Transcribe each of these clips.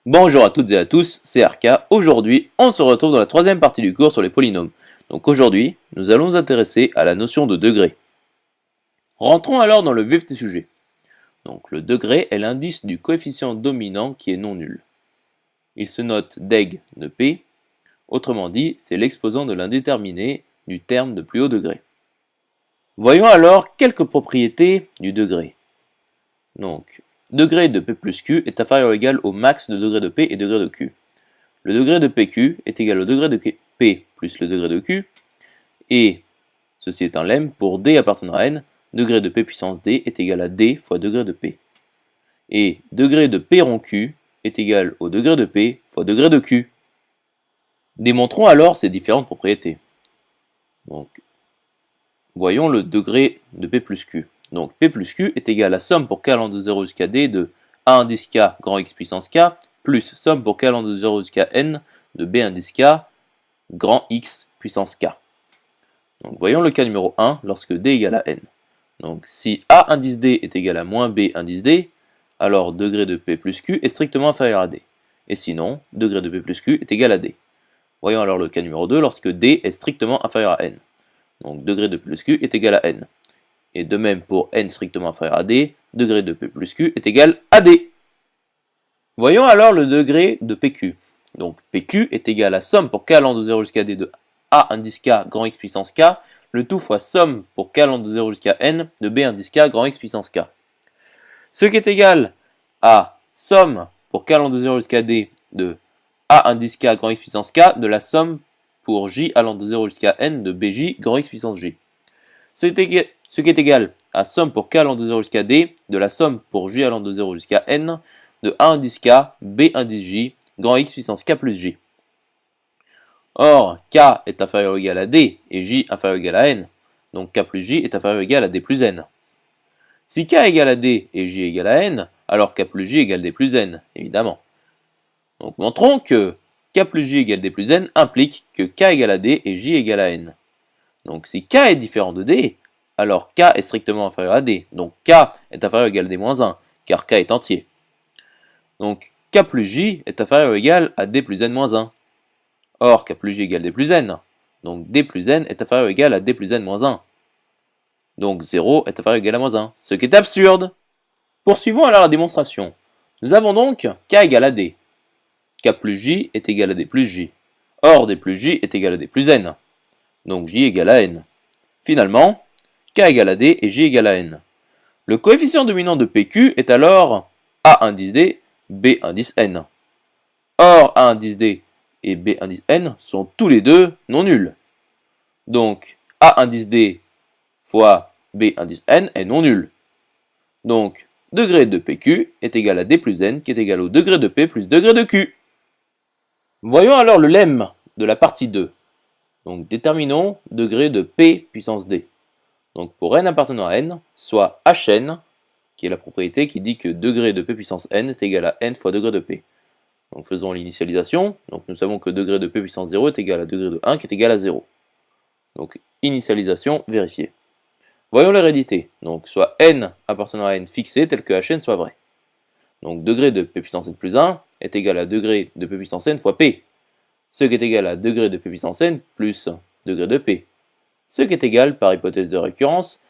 Bonjour à toutes et à tous, c'est Arca. Aujourd'hui, on se retrouve dans la troisième partie du cours sur les polynômes. Donc aujourd'hui, nous allons nous intéresser à la notion de degré. Rentrons alors dans le vif du sujet. Donc le degré est l'indice du coefficient dominant qui est non nul. Il se note deg de P, autrement dit, c'est l'exposant de l'indéterminé du terme de plus haut degré. Voyons alors quelques propriétés du degré. Donc, degré de P plus Q est inférieur ou égal au max de degré de P et degré de Q. Le degré de PQ est égal au degré de P plus le degré de Q, et, ceci est un lemme, pour D appartenant à N, degré de P puissance D est égal à D fois degré de P. Et degré de P rond Q est égal au degré de P fois degré de Q. Démontrons alors ces différentes propriétés. Donc, voyons le degré de P plus Q. Donc P plus Q est égal à la somme pour k allant de 0 jusqu'à D de A indice K grand X puissance K plus somme pour k allant de 0 jusqu'à N de B indice K grand X puissance K. Donc voyons le cas numéro 1 lorsque D égale à N. Donc si A indice D est égal à moins B indice D, alors degré de P plus Q est strictement inférieur à D. Et sinon, degré de P plus Q est égal à D. Voyons alors le cas numéro 2 lorsque D est strictement inférieur à N. Donc degré de P plus Q est égal à N. Et de même pour N strictement inférieur à D, degré de P plus Q est égal à D. Voyons alors le degré de PQ. Donc PQ est égal à somme pour k allant de 0 jusqu'à D de A indice K grand X puissance K, le tout fois somme pour k allant de 0 jusqu'à N de B indice K grand X puissance K. Ce qui est égal à somme pour k allant de 0 jusqu'à D de A indice K grand X puissance K de la somme pour J allant de 0 jusqu'à N de BJ grand X puissance J. Ce qui est égal à somme pour k allant de 0 jusqu'à D de la somme pour J allant de 0 jusqu'à N de A indice K, B indice J, grand X puissance K plus J. Or, K est inférieur ou égal à D et J inférieur ou égal à N, donc K plus J est inférieur ou égal à D plus N. Si K égale à D et J égale à N, alors K plus J égale D plus N, évidemment. Donc montrons que K plus J égale D plus N implique que K égale à D et J égale à N. Donc si K est différent de D, alors K est strictement inférieur à D, donc K est inférieur ou égal à D moins 1, car K est entier. Donc K plus J est inférieur ou égal à D plus N moins 1. Or K plus J égale D plus N, donc D plus N est inférieur ou égal à D plus N moins 1. Donc 0 est inférieur ou égal à moins 1, ce qui est absurde. Poursuivons alors la démonstration. Nous avons donc K égale à D. K plus J est égal à D plus J. Or D plus J est égal à D plus N. Donc J égale à N. Finalement, K égale à D et J égale à N. Le coefficient dominant de PQ est alors A indice D, B indice N. Or A indice D et B indice N sont tous les deux non nuls. Donc A indice D fois B indice N est non nul. Donc degré de PQ est égal à D plus N qui est égal au degré de P plus degré de Q. Voyons alors le lemme de la partie 2. Donc déterminons degré de P puissance D. Donc pour n appartenant à n, soit Hn, qui est la propriété qui dit que degré de P puissance n est égal à n fois degré de P. Donc faisons l'initialisation. Donc nous savons que degré de P puissance 0 est égal à degré de 1 qui est égal à 0. Donc initialisation vérifiée. Voyons l'hérédité. Donc soit n appartenant à n fixé tel que Hn soit vrai. Donc degré de P puissance n plus 1 est égal à degré de P puissance n fois P. Ce qui est égal à degré de P puissance n plus degré de P. Ce qui est égal, par hypothèse de récurrence,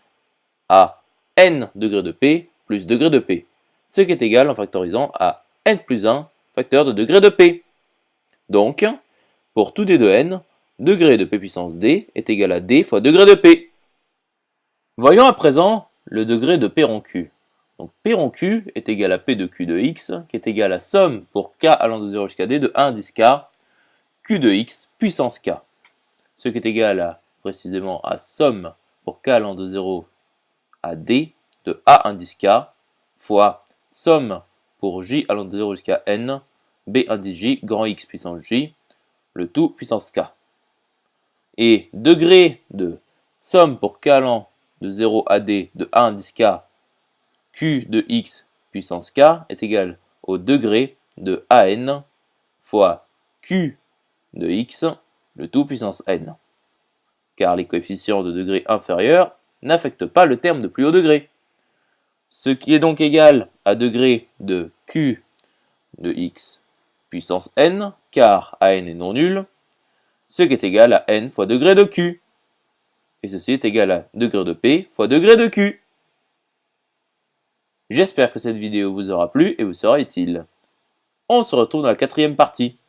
à n degré de P plus degré de P. Ce qui est égal, en factorisant, à n plus 1 facteur de degré de P. Donc, pour tout d de n, degré de P puissance D est égal à D fois degré de P. Voyons à présent le degré de P rond Q. Donc P rond Q est égal à P de Q de X, qui est égal à somme pour K allant de 0 jusqu'à D de 1 indice K, Q de X puissance K. Ce qui est égal à précisément à somme pour k allant de 0 à d de a indice k fois somme pour j allant de 0 jusqu'à n b indice j grand X puissance j, le tout puissance k. Et degré de somme pour k allant de 0 à d de a indice k q de x puissance k est égal au degré de an fois q de x, le tout puissance n. Car les coefficients de degré inférieur n'affectent pas le terme de plus haut degré. Ce qui est donc égal à degré de q de x puissance n, car AN est non nul, ce qui est égal à n fois degré de Q. Et ceci est égal à degré de P fois degré de Q. J'espère que cette vidéo vous aura plu et vous sera utile. On se retrouve dans la quatrième partie.